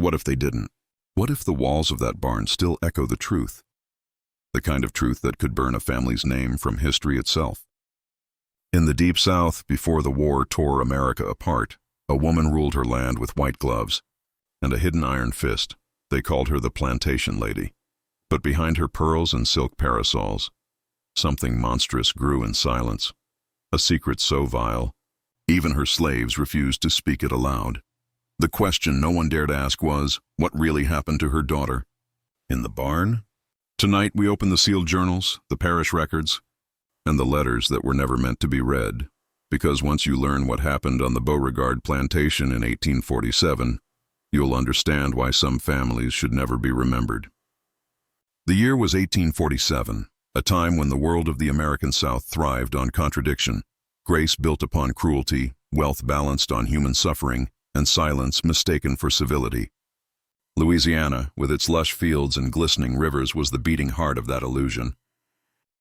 what if they didn't? What if the walls of that barn still echo the truth? The kind of truth that could burn a family's name from history itself. In the Deep South, before the war tore America apart, a woman ruled her land with white gloves and a hidden iron fist. They called her the Plantation Lady. But behind her pearls and silk parasols, something monstrous grew in silence, a secret so vile, even her slaves refused to speak it aloud. The question no one dared ask was, what really happened to her daughter? In the barn? Tonight we open the sealed journals, the parish records, and the letters that were never meant to be read, because once you learn what happened on the Beauregard plantation in 1847, you'll understand why some families should never be remembered. The year was 1847, a time when the world of the American South thrived on contradiction, grace built upon cruelty, wealth balanced on human suffering, and silence mistaken for civility. Louisiana, with its lush fields and glistening rivers, was the beating heart of that illusion.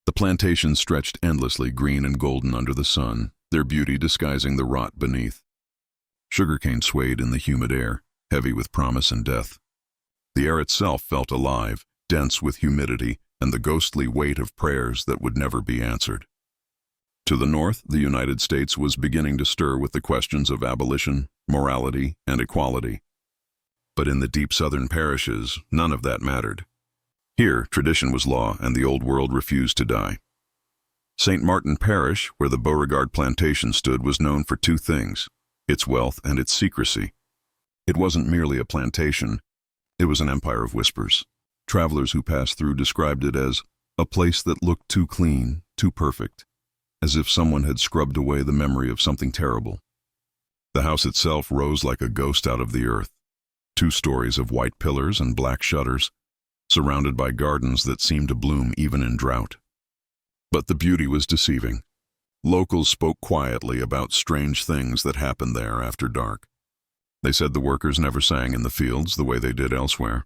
The plantations stretched endlessly green and golden under the sun, their beauty disguising the rot beneath. Sugarcane swayed in the humid air, heavy with promise and death. The air itself felt alive, dense with humidity and the ghostly weight of prayers that would never be answered. To the north, the United States was beginning to stir with the questions of abolition, morality, and equality. But in the deep southern parishes, none of that mattered. Here, tradition was law and the old world refused to die. St. Martin Parish, where the Beauregard plantation stood, was known for two things: its wealth and its secrecy. It wasn't merely a plantation, it was an empire of whispers. Travelers who passed through described it as a place that looked too clean, too perfect, as if someone had scrubbed away the memory of something terrible. The house itself rose like a ghost out of the earth, 2 stories of white pillars and black shutters, surrounded by gardens that seemed to bloom even in drought. But the beauty was deceiving. Locals spoke quietly about strange things that happened there after dark. They said the workers never sang in the fields the way they did elsewhere.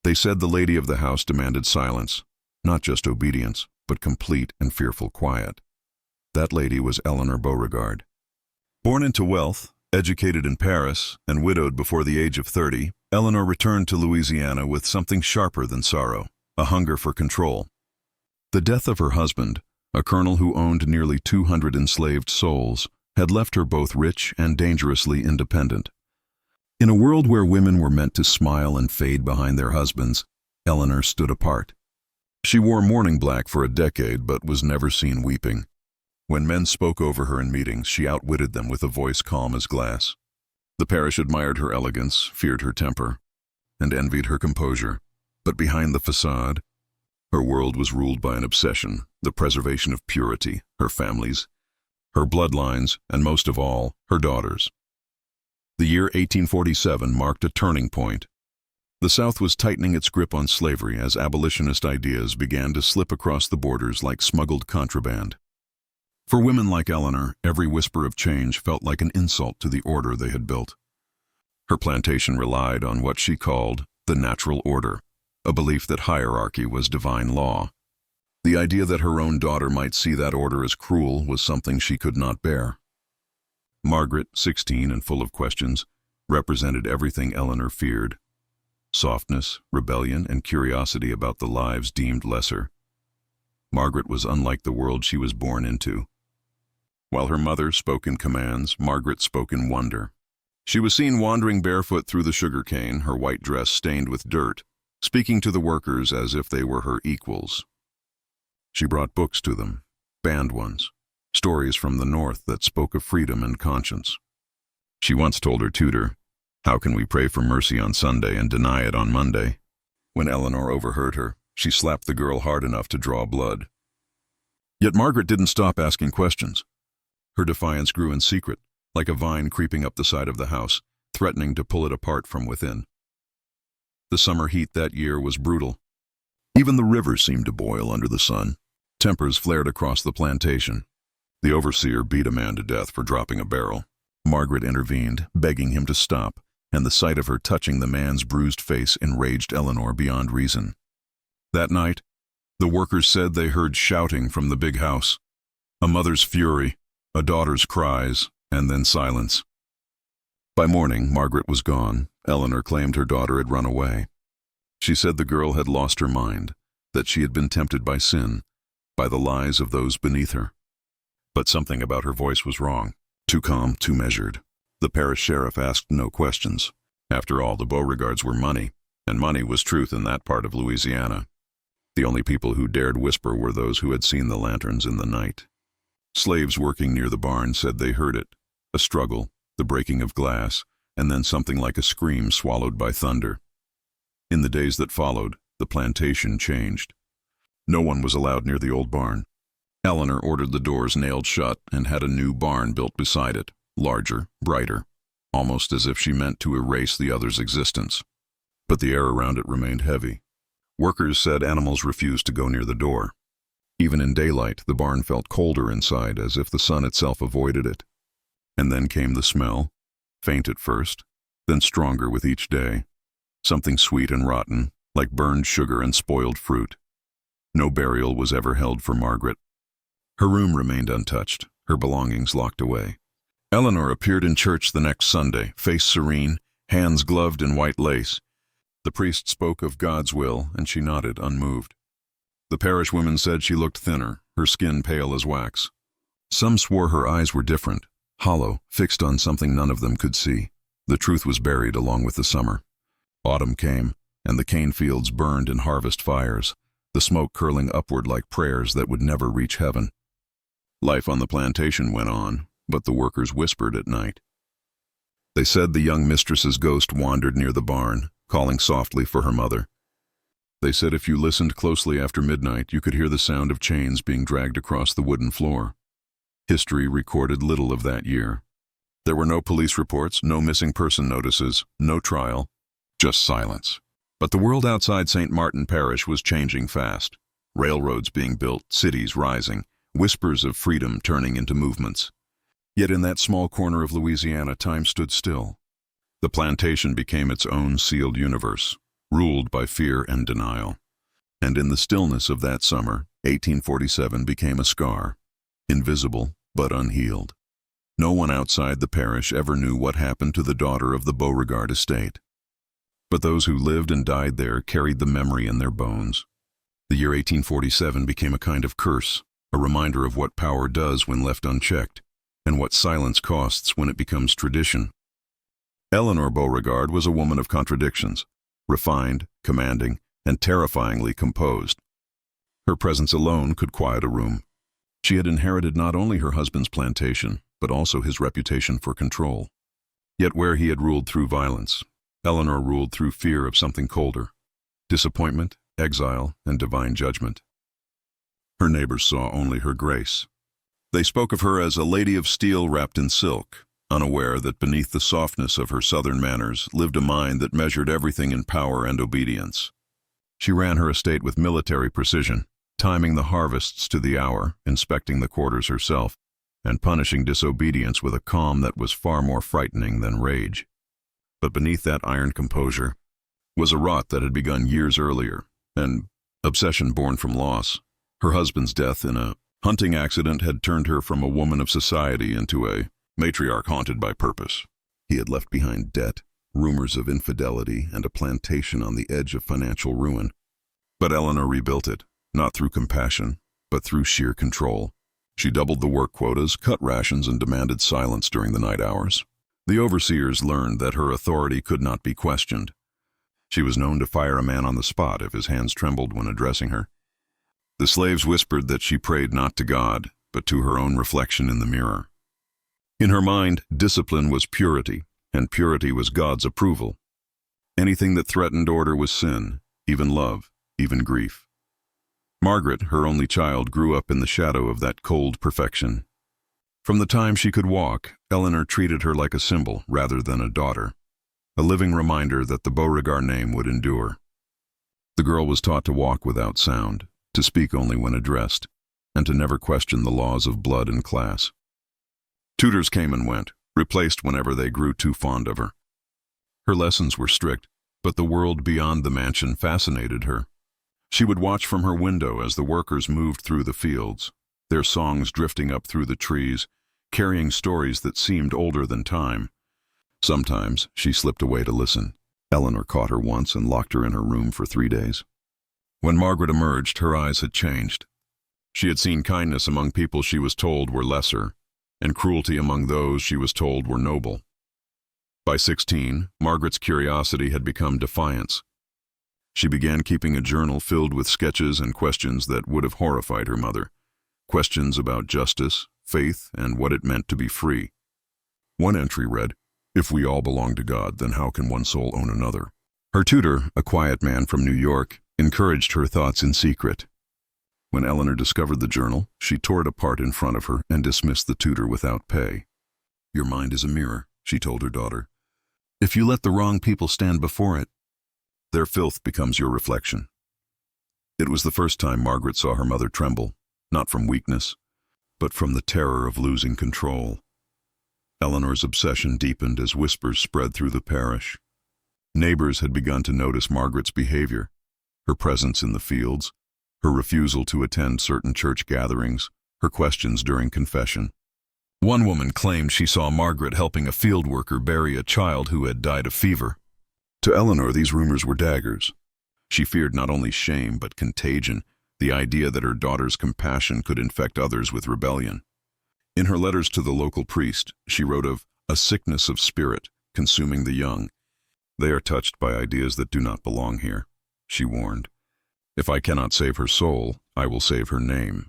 They said the lady of the house demanded silence, not just obedience, but complete and fearful quiet. That lady was Eleanor Beauregard. Born into wealth, educated in Paris, and widowed before the age of 30, Eleanor returned to Louisiana with something sharper than sorrow, a hunger for control. The death of her husband, a colonel who owned nearly 200 enslaved souls, had left her both rich and dangerously independent. In a world where women were meant to smile and fade behind their husbands, Eleanor stood apart. She wore mourning black for a decade but was never seen weeping. When men spoke over her in meetings, she outwitted them with a voice calm as glass. The parish admired her elegance, feared her temper, and envied her composure. But behind the facade, her world was ruled by an obsession, the preservation of purity, her family's, her bloodlines, and most of all, her daughters. The year 1847 marked a turning point. The South was tightening its grip on slavery as abolitionist ideas began to slip across the borders like smuggled contraband. For women like Eleanor, every whisper of change felt like an insult to the order they had built. Her plantation relied on what she called the natural order, a belief that hierarchy was divine law. The idea that her own daughter might see that order as cruel was something she could not bear. Margaret, 16 and full of questions, represented everything Eleanor feared: softness, rebellion, and curiosity about the lives deemed lesser. Margaret was unlike the world she was born into. While her mother spoke in commands, Margaret spoke in wonder. She was seen wandering barefoot through the sugarcane, her white dress stained with dirt, speaking to the workers as if they were her equals. She brought books to them, banned ones, stories from the North that spoke of freedom and conscience. She once told her tutor, "How can we pray for mercy on Sunday and deny it on Monday?" When Eleanor overheard her, she slapped the girl hard enough to draw blood. Yet Margaret didn't stop asking questions. Her defiance grew in secret, like a vine creeping up the side of the house, threatening to pull it apart from within. The summer heat that year was brutal. Even the river seemed to boil under the sun. Tempers flared across the plantation. The overseer beat a man to death for dropping a barrel. Margaret intervened, begging him to stop, and the sight of her touching the man's bruised face enraged Eleanor beyond reason. That night, the workers said they heard shouting from the big house, a mother's fury, a daughter's cries, and then silence. By morning, Margaret was gone. Eleanor claimed her daughter had run away. She said the girl had lost her mind, that she had been tempted by sin, by the lies of those beneath her. But something about her voice was wrong, too calm, too measured. The parish sheriff asked no questions. After all, the Beauregards were money, and money was truth in that part of Louisiana. The only people who dared whisper were those who had seen the lanterns in the night. Slaves working near the barn said they heard it, a struggle, the breaking of glass, and then something like a scream swallowed by thunder. In the days that followed, the plantation changed. No one was allowed near the old barn. Eleanor ordered the doors nailed shut and had a new barn built beside it, larger, brighter, almost as if she meant to erase the other's existence. But the air around it remained heavy. Workers said animals refused to go near the door. Even in daylight, the barn felt colder inside, as if the sun itself avoided it. And then came the smell, faint at first, then stronger with each day. Something sweet and rotten, like burned sugar and spoiled fruit. No burial was ever held for Margaret. Her room remained untouched, her belongings locked away. Eleanor appeared in church the next Sunday, face serene, hands gloved in white lace. The priest spoke of God's will, and she nodded, unmoved. The parish women said she looked thinner, her skin pale as wax. Some swore her eyes were different, hollow, fixed on something none of them could see. The truth was buried along with the summer. Autumn came, and the cane fields burned in harvest fires, the smoke curling upward like prayers that would never reach heaven. Life on the plantation went on, but the workers whispered at night. They said the young mistress's ghost wandered near the barn, calling softly for her mother. They said if you listened closely after midnight, you could hear the sound of chains being dragged across the wooden floor. History recorded little of that year. There were no police reports, no missing person notices, no trial, just silence. But the world outside St. Martin Parish was changing fast. Railroads being built, cities rising, whispers of freedom turning into movements. Yet in that small corner of Louisiana, time stood still. The plantation became its own sealed universe, ruled by fear and denial. And in the stillness of that summer, 1847 became a scar, invisible but unhealed. No one outside the parish ever knew what happened to the daughter of the Beauregard estate. But those who lived and died there carried the memory in their bones. The year 1847 became a kind of curse, a reminder of what power does when left unchecked, and what silence costs when it becomes tradition. Eleanor Beauregard was a woman of contradictions, refined, commanding, and terrifyingly composed. Her presence alone could quiet a room. She had inherited not only her husband's plantation, but also his reputation for control. Yet where he had ruled through violence, Eleanor ruled through fear of something colder, disappointment, exile, and divine judgment. Her neighbors saw only her grace. They spoke of her as a lady of steel wrapped in silk, unaware that beneath the softness of her southern manners lived a mind that measured everything in power and obedience. She ran her estate with military precision, timing the harvests to the hour, inspecting the quarters herself, and punishing disobedience with a calm that was far more frightening than rage. But beneath that iron composure was a rot that had begun years earlier, an obsession born from loss. Her husband's death in a hunting accident had turned her from a woman of society into a matriarch haunted by purpose. He had left behind debt, rumors of infidelity, and a plantation on the edge of financial ruin. But Eleanor rebuilt it, not through compassion, but through sheer control. She doubled the work quotas, cut rations, and demanded silence during the night hours. The overseers learned that her authority could not be questioned. She was known to fire a man on the spot if his hands trembled when addressing her. The slaves whispered that she prayed not to God, but to her own reflection in the mirror. In her mind, discipline was purity, and purity was God's approval. Anything that threatened order was sin, even love, even grief. Margaret, her only child, grew up in the shadow of that cold perfection. From the time she could walk, Eleanor treated her like a symbol rather than a daughter, a living reminder that the Beauregard name would endure. The girl was taught to walk without sound, to speak only when addressed, and to never question the laws of blood and class. Tutors came and went, replaced whenever they grew too fond of her. Her lessons were strict, but the world beyond the mansion fascinated her. She would watch from her window as the workers moved through the fields, their songs drifting up through the trees, carrying stories that seemed older than time. Sometimes she slipped away to listen. Eleanor caught her once and locked her in her room for 3 days. When Margaret emerged, her eyes had changed. She had seen kindness among people she was told were lesser, and cruelty among those she was told were noble. By 16, Margaret's curiosity had become defiance. She began keeping a journal filled with sketches and questions that would have horrified her mother. Questions about justice, faith, and what it meant to be free. One entry read, "If we all belong to God, then how can one soul own another?" Her tutor, a quiet man from New York, encouraged her thoughts in secret. When Eleanor discovered the journal, she tore it apart in front of her and dismissed the tutor without pay. "Your mind is a mirror," she told her daughter. "If you let the wrong people stand before it, their filth becomes your reflection." It was the first time Margaret saw her mother tremble, not from weakness, but from the terror of losing control. Eleanor's obsession deepened as whispers spread through the parish. Neighbors had begun to notice Margaret's behavior, her presence in the fields, her refusal to attend certain church gatherings, her questions during confession. One woman claimed she saw Margaret helping a field worker bury a child who had died of fever. To Eleanor, these rumors were daggers. She feared not only shame but contagion, the idea that her daughter's compassion could infect others with rebellion. In her letters to the local priest, she wrote of a sickness of spirit consuming the young. "They are touched by ideas that do not belong here," she warned. "If I cannot save her soul, I will save her name."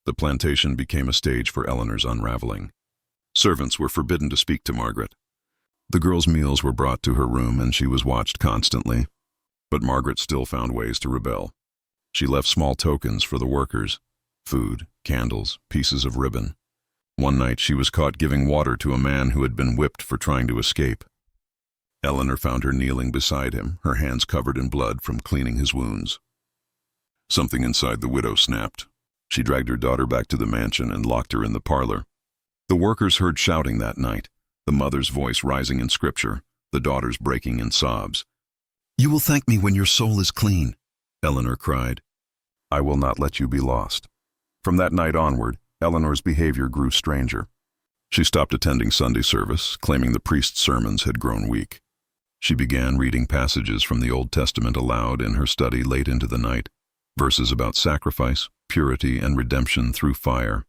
The plantation became a stage for Eleanor's unraveling. Servants were forbidden to speak to Margaret. The girl's meals were brought to her room and she was watched constantly. But Margaret still found ways to rebel. She left small tokens for the workers: food, candles, pieces of ribbon. One night she was caught giving water to a man who had been whipped for trying to escape. Eleanor found her kneeling beside him, her hands covered in blood from cleaning his wounds. Something inside the widow snapped. She dragged her daughter back to the mansion and locked her in the parlor. The workers heard shouting that night, the mother's voice rising in scripture, the daughter's breaking in sobs. "You will thank me when your soul is clean," Eleanor cried. "I will not let you be lost." From that night onward, Eleanor's behavior grew stranger. She stopped attending Sunday service, claiming the priest's sermons had grown weak. She began reading passages from the Old Testament aloud in her study late into the night, verses about sacrifice, purity, and redemption through fire.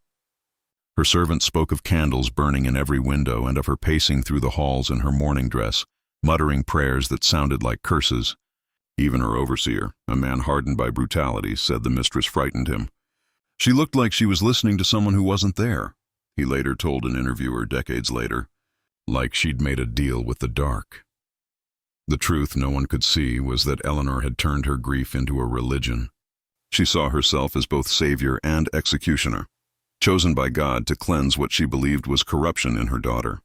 Her servant spoke of candles burning in every window and of her pacing through the halls in her mourning dress, muttering prayers that sounded like curses. Even her overseer, a man hardened by brutality, said the mistress frightened him. She looked like she was listening to someone who wasn't there, he later told an interviewer decades later, like she'd made a deal with the dark. The truth no one could see was that Eleanor had turned her grief into a religion. She saw herself as both savior and executioner, chosen by God to cleanse what she believed was corruption in her daughter.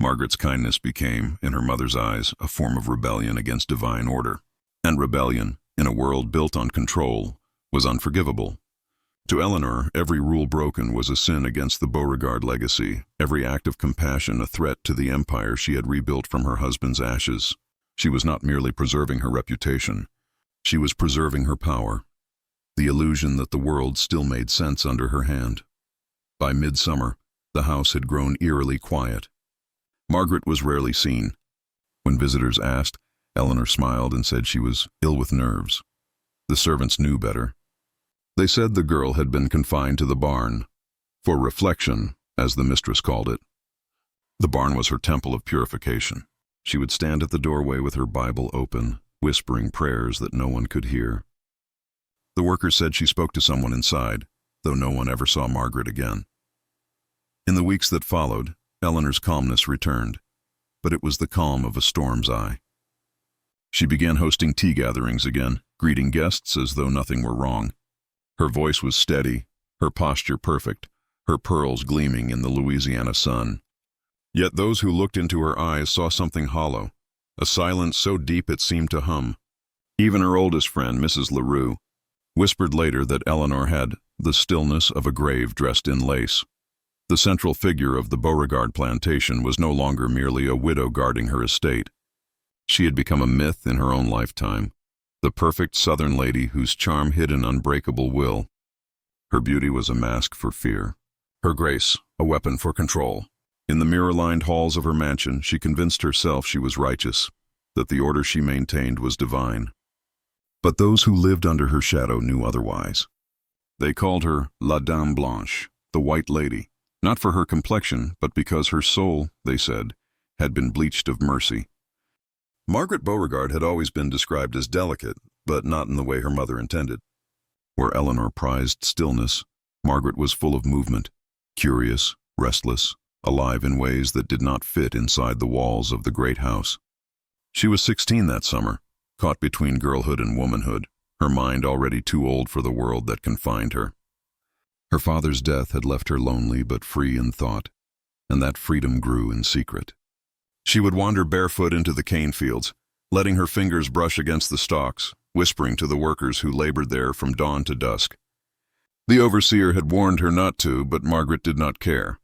Margaret's kindness became, in her mother's eyes, a form of rebellion against divine order. And rebellion, in a world built on control, was unforgivable. To Eleanor, every rule broken was a sin against the Beauregard legacy, every act of compassion a threat to the empire she had rebuilt from her husband's ashes. She was not merely preserving her reputation. She was preserving her power, the illusion that the world still made sense under her hand. By midsummer, the house had grown eerily quiet. Margaret was rarely seen. When visitors asked, Eleanor smiled and said she was ill with nerves. The servants knew better. They said the girl had been confined to the barn, for reflection, as the mistress called it. The barn was her temple of purification. She would stand at the doorway with her Bible open, whispering prayers that no one could hear. The workers said she spoke to someone inside, though no one ever saw Margaret again. In the weeks that followed, Eleanor's calmness returned, but it was the calm of a storm's eye. She began hosting tea gatherings again, greeting guests as though nothing were wrong. Her voice was steady, her posture perfect, her pearls gleaming in the Louisiana sun. Yet those who looked into her eyes saw something hollow, a silence so deep it seemed to hum. Even her oldest friend, Mrs. LaRue, whispered later that Eleanor had the stillness of a grave dressed in lace. The central figure of the Beauregard plantation was no longer merely a widow guarding her estate. She had become a myth in her own lifetime, the perfect Southern lady whose charm hid an unbreakable will. Her beauty was a mask for fear, her grace a weapon for control. In the mirror-lined halls of her mansion, she convinced herself she was righteous, that the order she maintained was divine. But those who lived under her shadow knew otherwise. They called her La Dame Blanche, the White Lady, not for her complexion, but because her soul, they said, had been bleached of mercy. Margaret Beauregard had always been described as delicate, but not in the way her mother intended. Where Eleanor prized stillness, Margaret was full of movement, curious, restless, alive in ways that did not fit inside the walls of the great house. She was 16 that summer, caught between girlhood and womanhood, her mind already too old for the world that confined her. Her father's death had left her lonely but free in thought, and that freedom grew in secret. She would wander barefoot into the cane fields, letting her fingers brush against the stalks, whispering to the workers who labored there from dawn to dusk. The overseer had warned her not to, but Margaret did not care.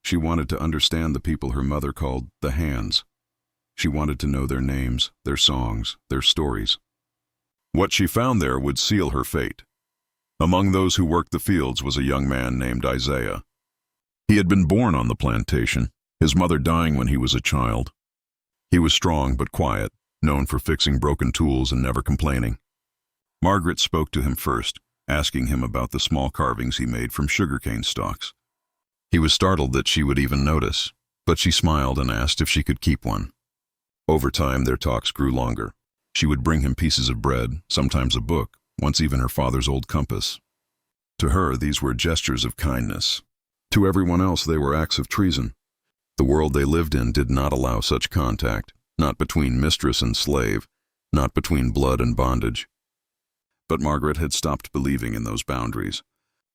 She wanted to understand the people her mother called the Hands. She wanted to know their names, their songs, their stories. What she found there would seal her fate. Among those who worked the fields was a young man named Isaiah. He had been born on the plantation, his mother dying when he was a child. He was strong but quiet, known for fixing broken tools and never complaining. Margaret spoke to him first, asking him about the small carvings he made from sugarcane stalks. He was startled that she would even notice, but she smiled and asked if she could keep one. Over time, their talks grew longer. She would bring him pieces of bread, sometimes a book, once even her father's old compass. To her, these were gestures of kindness. To everyone else, they were acts of treason. The world they lived in did not allow such contact, not between mistress and slave, not between blood and bondage. But Margaret had stopped believing in those boundaries.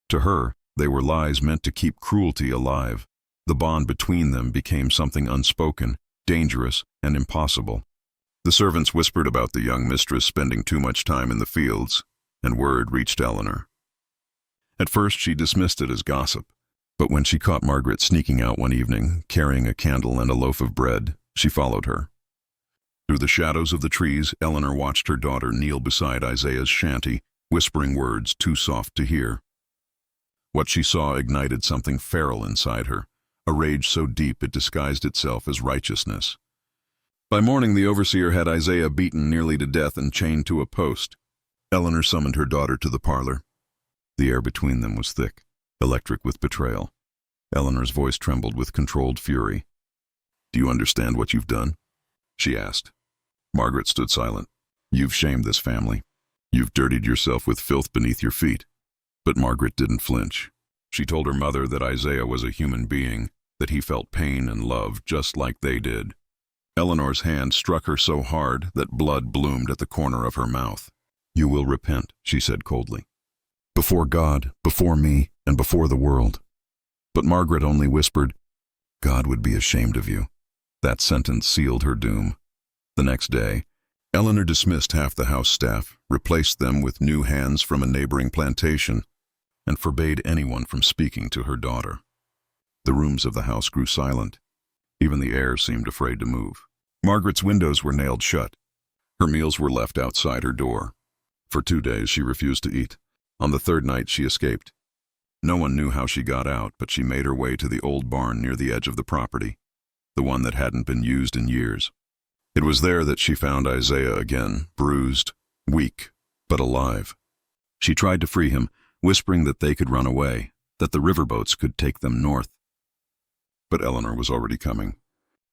To her, they were lies meant to keep cruelty alive. The bond between them became something unspoken, dangerous, and impossible. The servants whispered about the young mistress spending too much time in the fields, and word reached Eleanor. At first she dismissed it as gossip, but when she caught Margaret sneaking out one evening, carrying a candle and a loaf of bread, she followed her. Through the shadows of the trees, Eleanor watched her daughter kneel beside Isaiah's shanty, whispering words too soft to hear. What she saw ignited something feral inside her, a rage so deep it disguised itself as righteousness. By morning, the overseer had Isaiah beaten nearly to death and chained to a post. Eleanor summoned her daughter to the parlor. The air between them was thick, electric with betrayal. Eleanor's voice trembled with controlled fury. "Do you understand what you've done?" she asked. Margaret stood silent. "You've shamed this family. You've dirtied yourself with filth beneath your feet." But Margaret didn't flinch. She told her mother that Isaiah was a human being, that he felt pain and love just like they did. Eleanor's hand struck her so hard that blood bloomed at the corner of her mouth. "You will repent," she said coldly. "Before God, before me, and before the world." But Margaret only whispered, "God would be ashamed of you." That sentence sealed her doom. The next day, Eleanor dismissed half the house staff, replaced them with new hands from a neighboring plantation, and forbade anyone from speaking to her daughter. The rooms of the house grew silent. Even the air seemed afraid to move. Margaret's windows were nailed shut. Her meals were left outside her door. For 2 days she refused to eat. On the third night she escaped. No one knew how she got out, but she made her way to the old barn near the edge of the property, the one that hadn't been used in years. It was there that she found Isaiah again, bruised, weak, but alive. She tried to free him, whispering that they could run away, that the riverboats could take them north. But Eleanor was already coming.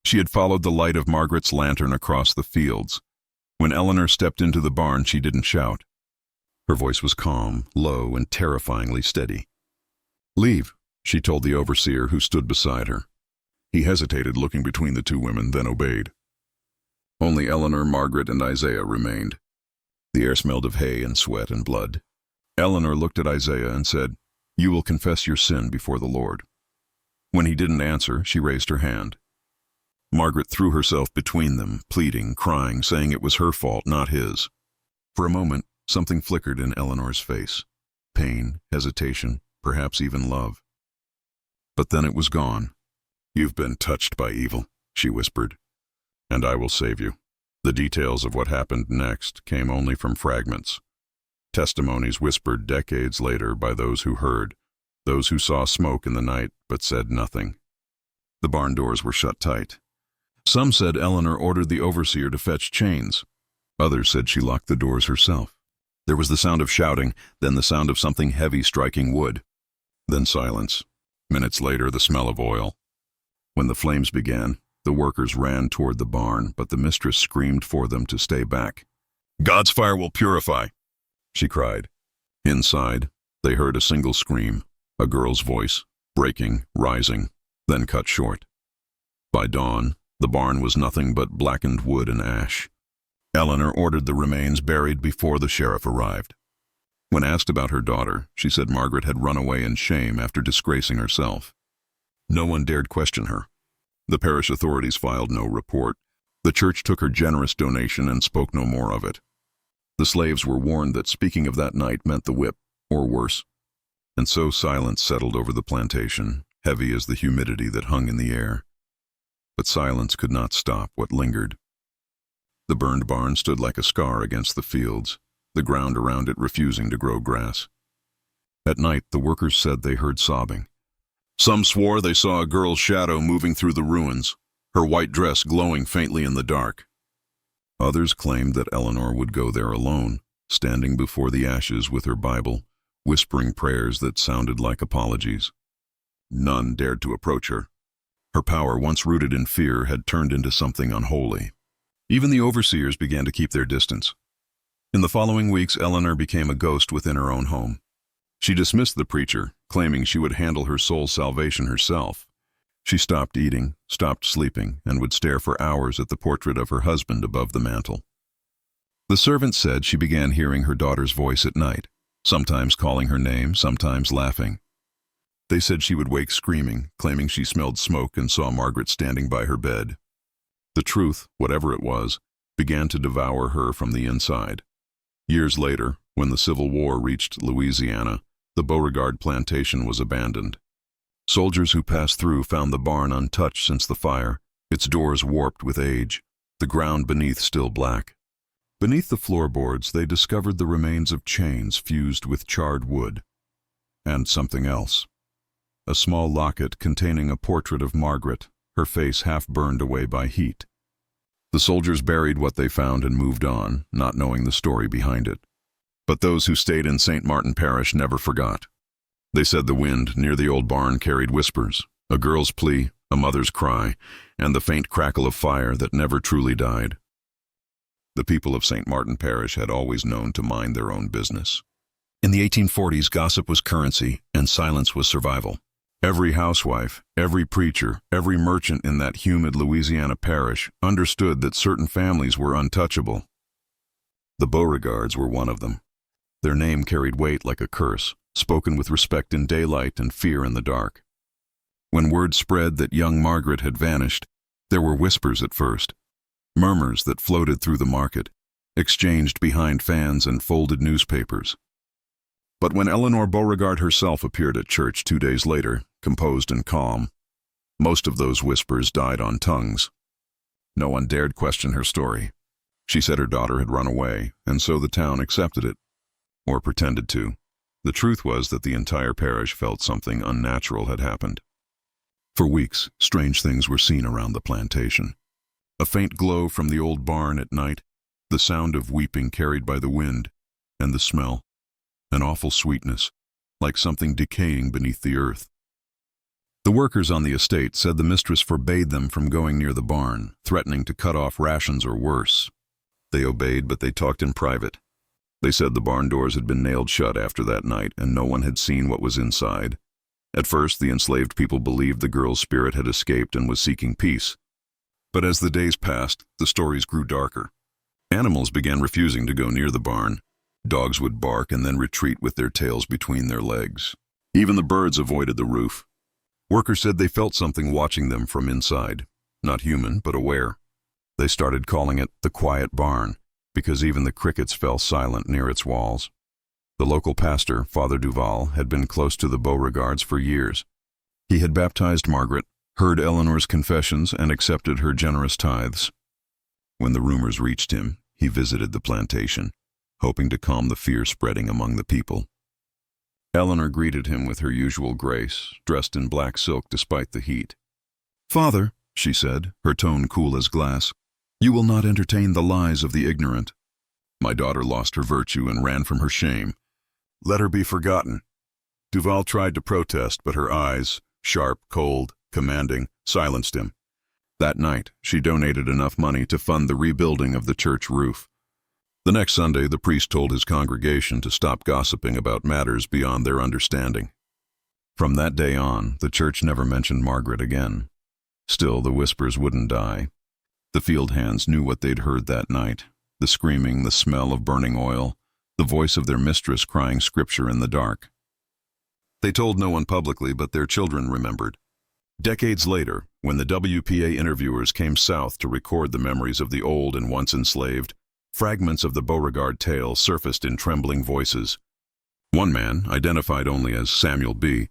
She had followed the light of Margaret's lantern across the fields. When Eleanor stepped into the barn, she didn't shout. Her voice was calm, low, and terrifyingly steady. "Leave," she told the overseer who stood beside her. He hesitated, looking between the two women, then obeyed. Only Eleanor, Margaret, and Isaiah remained. The air smelled of hay and sweat and blood. Eleanor looked at Isaiah and said, "You will confess your sin before the Lord." When he didn't answer, she raised her hand. Margaret threw herself between them, pleading, crying, saying it was her fault, not his. For a moment, something flickered in Eleanor's face. Pain, hesitation, perhaps even love. But then it was gone. "You've been touched by evil," she whispered, "and I will save you." The details of what happened next came only from fragments. Testimonies whispered decades later by those who heard, those who saw smoke in the night but said nothing. The barn doors were shut tight. Some said Eleanor ordered the overseer to fetch chains. Others said she locked the doors herself. There was the sound of shouting, then the sound of something heavy striking wood. Then silence. Minutes later, the smell of oil. When the flames began, the workers ran toward the barn, but the mistress screamed for them to stay back. "God's fire will purify," she cried. Inside, they heard a single scream, a girl's voice, breaking, rising, then cut short. By dawn, the barn was nothing but blackened wood and ash. Eleanor ordered the remains buried before the sheriff arrived. When asked about her daughter, she said Margaret had run away in shame after disgracing herself. No one dared question her. The parish authorities filed no report. The church took her generous donation and spoke no more of it. The slaves were warned that speaking of that night meant the whip, or worse. And so silence settled over the plantation, heavy as the humidity that hung in the air. But silence could not stop what lingered. The burned barn stood like a scar against the fields, the ground around it refusing to grow grass. At night, the workers said they heard sobbing. Some swore they saw a girl's shadow moving through the ruins, her white dress glowing faintly in the dark. Others claimed that Eleanor would go there alone, standing before the ashes with her Bible, whispering prayers that sounded like apologies. None dared to approach her. Her power, once rooted in fear, had turned into something unholy. Even the overseers began to keep their distance. In the following weeks, Eleanor became a ghost within her own home. She dismissed the preacher, claiming she would handle her soul's salvation herself. She stopped eating, stopped sleeping, and would stare for hours at the portrait of her husband above the mantel. The servant said she began hearing her daughter's voice at night, sometimes calling her name, sometimes laughing. They said she would wake screaming, claiming she smelled smoke and saw Margaret standing by her bed. The truth, whatever it was, began to devour her from the inside. Years later, when the Civil War reached Louisiana, the Beauregard plantation was abandoned. Soldiers who passed through found the barn untouched since the fire, its doors warped with age, the ground beneath still black. Beneath the floorboards, they discovered the remains of chains fused with charred wood. And something else. A small locket containing a portrait of Margaret, her face half burned away by heat. The soldiers buried what they found and moved on, not knowing the story behind it. But those who stayed in St. Martin Parish never forgot. They said the wind near the old barn carried whispers, a girl's plea, a mother's cry, and the faint crackle of fire that never truly died. The people of St. Martin Parish had always known to mind their own business. In the 1840s, gossip was currency and silence was survival. Every housewife, every preacher, every merchant in that humid Louisiana parish understood that certain families were untouchable. The Beauregards were one of them. Their name carried weight like a curse, spoken with respect in daylight and fear in the dark. When word spread that young Margaret had vanished, there were whispers at first, murmurs that floated through the market, exchanged behind fans and folded newspapers. But when Eleanor Beauregard herself appeared at church 2 days later, composed and calm, most of those whispers died on tongues. No one dared question her story. She said her daughter had run away, and so the town accepted it, or pretended to. The truth was that the entire parish felt something unnatural had happened. For weeks, strange things were seen around the plantation. A faint glow from the old barn at night, the sound of weeping carried by the wind, and the smell, an awful sweetness, like something decaying beneath the earth. The workers on the estate said the mistress forbade them from going near the barn, threatening to cut off rations or worse. They obeyed, but they talked in private. They said the barn doors had been nailed shut after that night, and no one had seen what was inside. At first, the enslaved people believed the girl's spirit had escaped and was seeking peace. But as the days passed, the stories grew darker. Animals began refusing to go near the barn. Dogs would bark and then retreat with their tails between their legs. Even the birds avoided the roof. Workers said they felt something watching them from inside, not human, but aware. They started calling it the quiet barn, because even the crickets fell silent near its walls. The local pastor, Father Duval, had been close to the Beauregards for years. He had baptized Margaret, heard Eleanor's confessions, and accepted her generous tithes. When the rumors reached him, he visited the plantation, hoping to calm the fear spreading among the people. Eleanor greeted him with her usual grace, dressed in black silk despite the heat. "Father," she said, her tone cool as glass, "you will not entertain the lies of the ignorant." My daughter lost her virtue and ran from her shame. Let her be forgotten. Duval tried to protest, but her eyes, sharp, cold, commanding, silenced him. That night, she donated enough money to fund the rebuilding of the church roof. The next Sunday, the priest told his congregation to stop gossiping about matters beyond their understanding. From that day on, the church never mentioned Margaret again. Still, the whispers wouldn't die. The field hands knew what they'd heard that night: the screaming, the smell of burning oil, the voice of their mistress crying scripture in the dark. They told no one publicly, but their children remembered. Decades later, when the WPA interviewers came south to record the memories of the old and once enslaved, fragments of the Beauregard tale surfaced in trembling voices. One man, identified only as Samuel B.,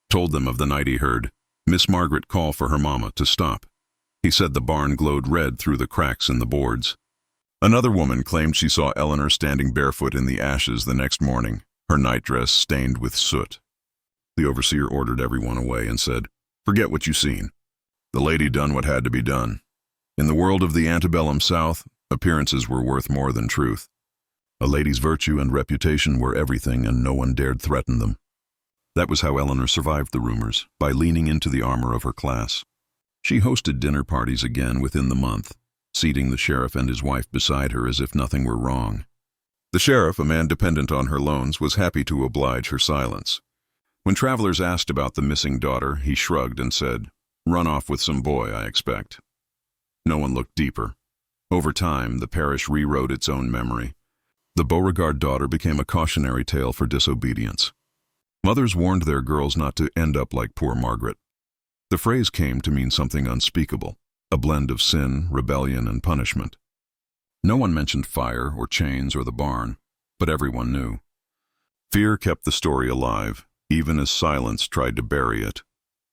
told them of the night he heard Miss Margaret call for her mama to stop. He said the barn glowed red through the cracks in the boards. Another woman claimed she saw Eleanor standing barefoot in the ashes the next morning, her nightdress stained with soot. The overseer ordered everyone away and said, "Forget what you seen. The lady done what had to be done." In the world of the antebellum South, appearances were worth more than truth. A lady's virtue and reputation were everything, and no one dared threaten them. That was how Eleanor survived the rumors, by leaning into the armor of her class. She hosted dinner parties again within the month, seating the sheriff and his wife beside her as if nothing were wrong. The sheriff, a man dependent on her loans, was happy to oblige her silence. When travelers asked about the missing daughter, he shrugged and said, "Run off with some boy, I expect." No one looked deeper. Over time, the parish rewrote its own memory. The Beauregard daughter became a cautionary tale for disobedience. Mothers warned their girls not to end up like poor Margaret. The phrase came to mean something unspeakable, a blend of sin, rebellion, and punishment. No one mentioned fire or chains or the barn, but everyone knew. Fear kept the story alive, even as silence tried to bury it.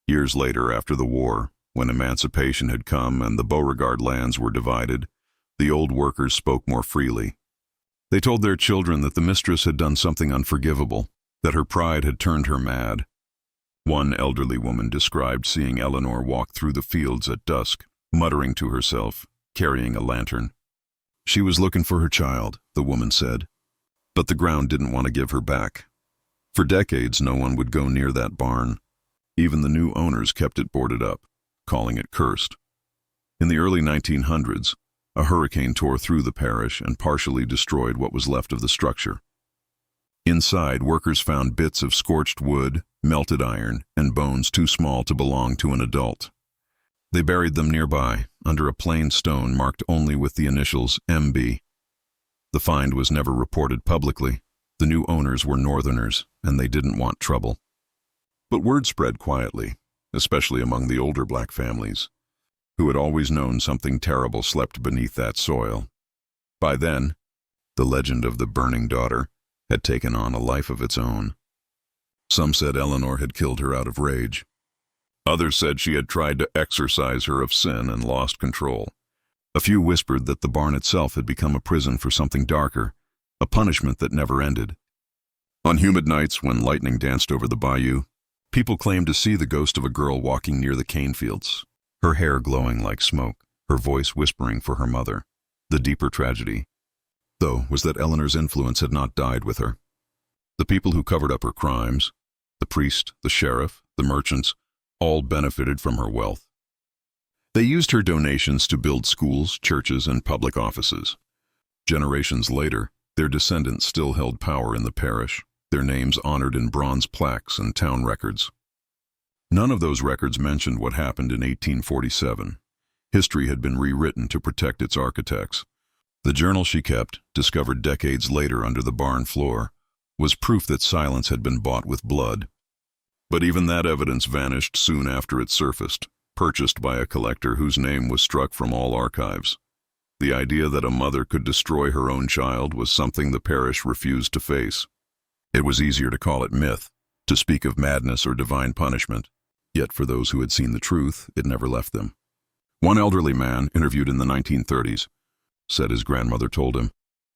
Years later, after the war, when emancipation had come and the Beauregard lands were divided, the old workers spoke more freely. They told their children that the mistress had done something unforgivable, that her pride had turned her mad. One elderly woman described seeing Eleanor walk through the fields at dusk, muttering to herself, carrying a lantern. She was looking for her child, the woman said, but the ground didn't want to give her back. For decades, no one would go near that barn. Even the new owners kept it boarded up, calling it cursed. In the early 1900s, a hurricane tore through the parish and partially destroyed what was left of the structure. Inside, workers found bits of scorched wood, melted iron, and bones too small to belong to an adult. They buried them nearby, under a plain stone marked only with the initials MB. The find was never reported publicly. The new owners were Northerners, and they didn't want trouble. But word spread quietly, especially among the older black families, who had always known something terrible slept beneath that soil. By then, the legend of the burning daughter had taken on a life of its own. Some said Eleanor had killed her out of rage. Others said she had tried to exorcise her of sin and lost control. A few whispered that the barn itself had become a prison for something darker, a punishment that never ended. On humid nights when lightning danced over the bayou, people claimed to see the ghost of a girl walking near the cane fields, her hair glowing like smoke, her voice whispering for her mother. The deeper tragedy, though, was that Eleanor's influence had not died with her. The people who covered up her crimes, the priest, the sheriff, the merchants, all benefited from her wealth. They used her donations to build schools, churches, and public offices. Generations later, their descendants still held power in the parish, their names honored in bronze plaques and town records. None of those records mentioned what happened in 1847. History had been rewritten to protect its architects. The journal she kept, discovered decades later under the barn floor, was proof that silence had been bought with blood. But even that evidence vanished soon after it surfaced, purchased by a collector whose name was struck from all archives. The idea that a mother could destroy her own child was something the parish refused to face. It was easier to call it myth, to speak of madness or divine punishment. Yet for those who had seen the truth, it never left them. One elderly man, interviewed in the 1930s, said his grandmother told him,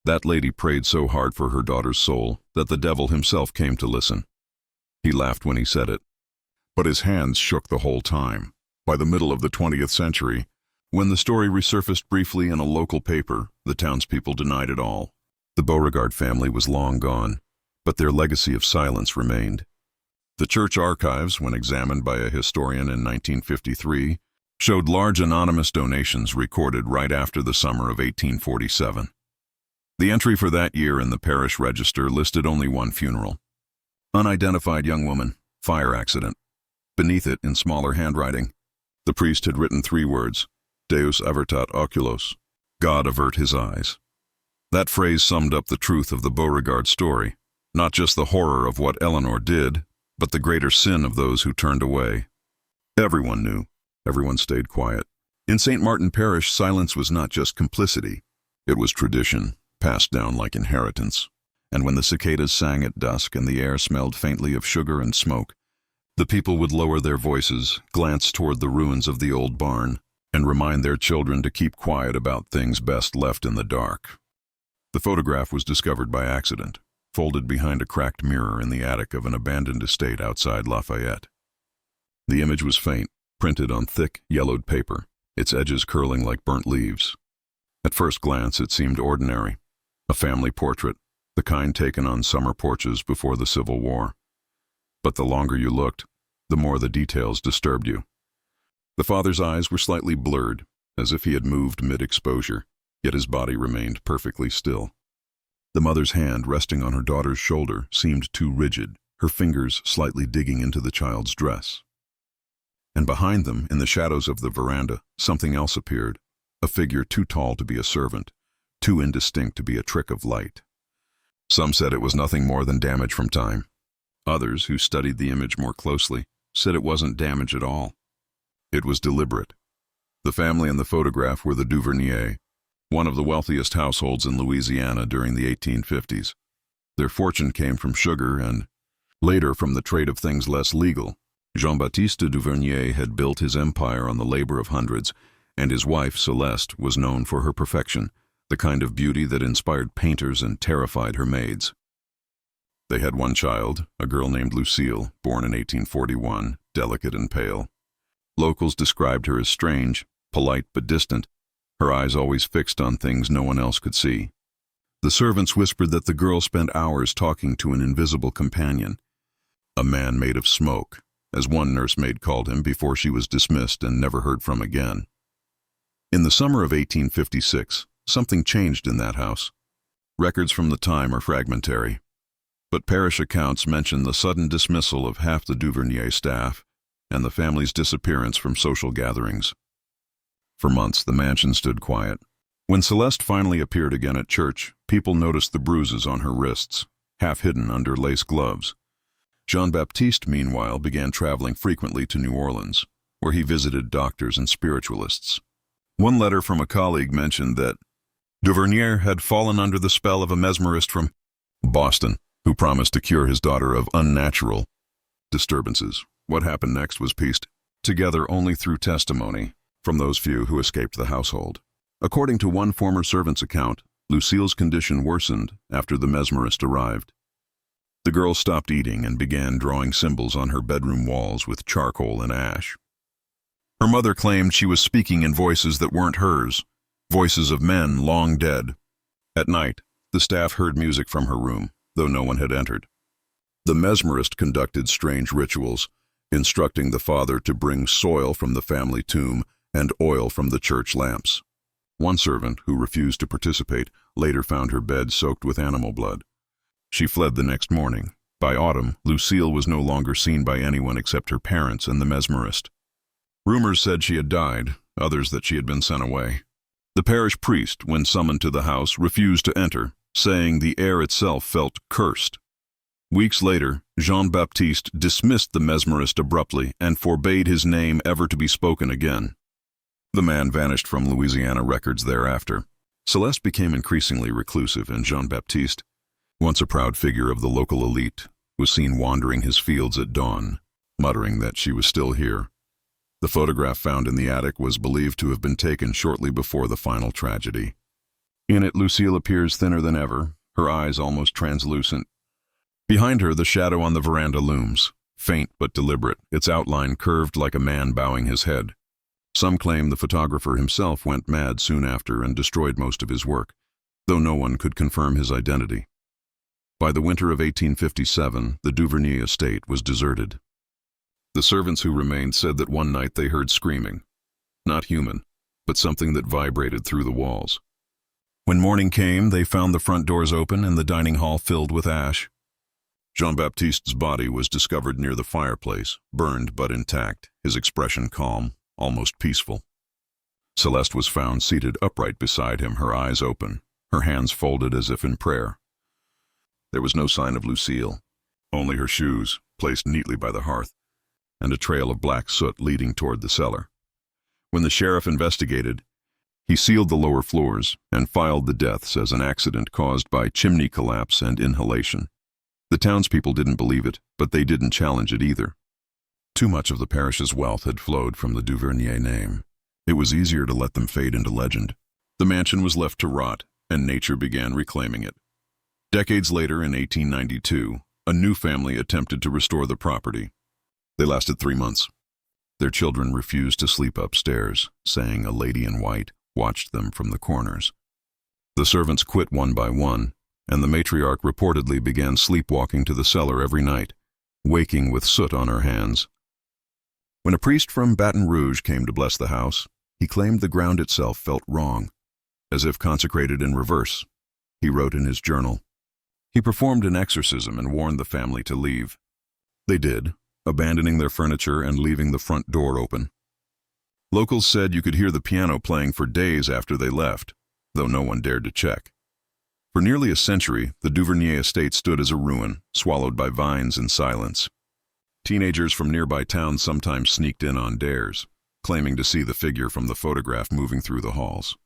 "That lady prayed so hard for her daughter's soul that the devil himself came to listen." He laughed when he said it, but his hands shook the whole time. By the middle of the 20th century, when the story resurfaced briefly in a local paper, the townspeople denied it all. The Beauregard family was long gone, but their legacy of silence remained. The church archives, when examined by a historian in 1953, showed large anonymous donations recorded right after the summer of 1847. The entry for that year in the parish register listed only one funeral. Unidentified young woman, fire accident. Beneath it, in smaller handwriting, the priest had written 3 words, Deus avertat oculos, God avert his eyes. That phrase summed up the truth of the Beauregard story, not just the horror of what Eleanor did, but the greater sin of those who turned away. Everyone knew. Everyone stayed quiet. In St. Martin Parish, silence was not just complicity. It was tradition, passed down like inheritance. And when the cicadas sang at dusk and the air smelled faintly of sugar and smoke, the people would lower their voices, glance toward the ruins of the old barn, and remind their children to keep quiet about things best left in the dark. The photograph was discovered by accident, folded behind a cracked mirror in the attic of an abandoned estate outside Lafayette. The image was faint, printed on thick, yellowed paper, its edges curling like burnt leaves. At first glance, it seemed ordinary, a family portrait, the kind taken on summer porches before the Civil War. But the longer you looked, the more the details disturbed you. The father's eyes were slightly blurred, as if he had moved mid-exposure, yet his body remained perfectly still. The mother's hand resting on her daughter's shoulder seemed too rigid, her fingers slightly digging into the child's dress. And behind them, in the shadows of the veranda, something else appeared, a figure too tall to be a servant, too indistinct to be a trick of light. Some said it was nothing more than damage from time. Others, who studied the image more closely, said it wasn't damage at all. It was deliberate. The family in the photograph were the Duvernier, one of the wealthiest households in Louisiana during the 1850s. Their fortune came from sugar and, later, from the trade of things less legal. Jean-Baptiste Duvernier had built his empire on the labor of hundreds, and his wife, Celeste, was known for her perfection, the kind of beauty that inspired painters and terrified her maids. They had one child, a girl named Lucille, born in 1841, delicate and pale. Locals described her as strange, polite but distant, her eyes always fixed on things no one else could see. The servants whispered that the girl spent hours talking to an invisible companion, a man made of smoke, as one nursemaid called him before she was dismissed and never heard from again. In the summer of 1856, something changed in that house. Records from the time are fragmentary, but parish accounts mention the sudden dismissal of half the Duvernier staff and the family's disappearance from social gatherings. For months, the mansion stood quiet. When Celeste finally appeared again at church, people noticed the bruises on her wrists, half hidden under lace gloves. Jean-Baptiste, meanwhile, began traveling frequently to New Orleans, where he visited doctors and spiritualists. One letter from a colleague mentioned that Duvernier had fallen under the spell of a mesmerist from Boston, who promised to cure his daughter of unnatural disturbances. What happened next was pieced together only through testimony from those few who escaped the household. According to one former servant's account, Lucille's condition worsened after the mesmerist arrived. The girl stopped eating and began drawing symbols on her bedroom walls with charcoal and ash. Her mother claimed she was speaking in voices that weren't hers, voices of men long dead. At night, the staff heard music from her room, though no one had entered. The mesmerist conducted strange rituals, instructing the father to bring soil from the family tomb and oil from the church lamps. One servant, who refused to participate, later found her bed soaked with animal blood. She fled the next morning. By autumn, Lucille was no longer seen by anyone except her parents and the mesmerist. Rumors said she had died, others that she had been sent away. The parish priest, when summoned to the house, refused to enter, saying the air itself felt cursed. Weeks later, Jean-Baptiste dismissed the mesmerist abruptly and forbade his name ever to be spoken again. The man vanished from Louisiana records thereafter. Celeste became increasingly reclusive, and Jean-Baptiste, once a proud figure of the local elite, was seen wandering his fields at dawn, muttering that she was still here. The photograph found in the attic was believed to have been taken shortly before the final tragedy. In it, Lucille appears thinner than ever, her eyes almost translucent. Behind her, the shadow on the veranda looms, faint but deliberate, its outline curved like a man bowing his head. Some claim the photographer himself went mad soon after and destroyed most of his work, though no one could confirm his identity. By the winter of 1857, the Duvernay estate was deserted. The servants who remained said that one night they heard screaming, not human, but something that vibrated through the walls. When morning came, they found the front doors open and the dining hall filled with ash. Jean-Baptiste's body was discovered near the fireplace, burned but intact, his expression calm, almost peaceful. Celeste was found seated upright beside him, her eyes open, her hands folded as if in prayer. There was no sign of Lucille, only her shoes, placed neatly by the hearth, and a trail of black soot leading toward the cellar. When the sheriff investigated, he sealed the lower floors and filed the deaths as an accident caused by chimney collapse and inhalation. The townspeople didn't believe it, but they didn't challenge it either. Too much of the parish's wealth had flowed from the Duvernay name. It was easier to let them fade into legend. The mansion was left to rot, and nature began reclaiming it. Decades later, in 1892, a new family attempted to restore the property. They lasted 3 months. Their children refused to sleep upstairs, saying a lady in white watched them from the corners. The servants quit one by one, and the matriarch reportedly began sleepwalking to the cellar every night, waking with soot on her hands. When a priest from Baton Rouge came to bless the house, he claimed the ground itself felt wrong, as if consecrated in reverse. He wrote in his journal. He performed an exorcism and warned the family to leave. They did, abandoning their furniture and leaving the front door open. Locals said you could hear the piano playing for days after they left, though no one dared to check. For nearly a century, the Duvernay estate stood as a ruin, swallowed by vines and silence. Teenagers from nearby towns sometimes sneaked in on dares, claiming to see the figure from the photograph moving through the halls.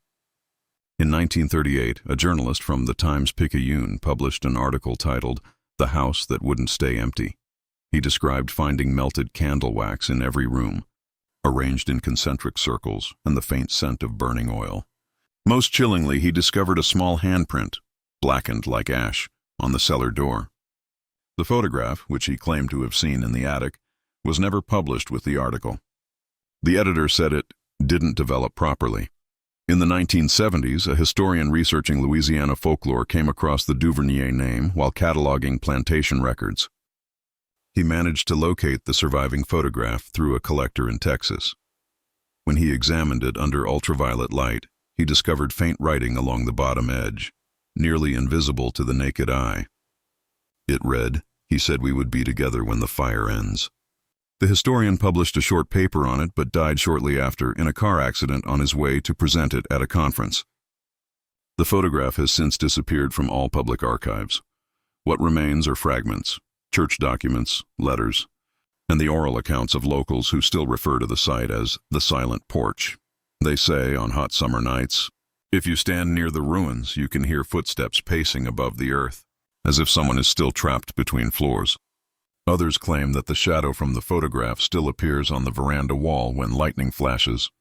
In 1938, a journalist from the Times-Picayune published an article titled "The House That Wouldn't Stay Empty." He described finding melted candle wax in every room, arranged in concentric circles, and the faint scent of burning oil. Most chillingly, he discovered a small handprint, blackened like ash, on the cellar door. The photograph, which he claimed to have seen in the attic, was never published with the article. The editor said it didn't develop properly. In the 1970s, a historian researching Louisiana folklore came across the Duvernay name while cataloging plantation records. He managed to locate the surviving photograph through a collector in Texas. When he examined it under ultraviolet light, he discovered faint writing along the bottom edge, nearly invisible to the naked eye. It read, "He said we would be together when the fire ends." The historian published a short paper on it but died shortly after in a car accident on his way to present it at a conference. The photograph has since disappeared from all public archives. What remains are fragments, church documents, letters, and the oral accounts of locals who still refer to the site as the Silent Porch. They say, on hot summer nights, if you stand near the ruins, you can hear footsteps pacing above the earth, as if someone is still trapped between floors. Others claim that the shadow from the photograph still appears on the veranda wall when lightning flashes.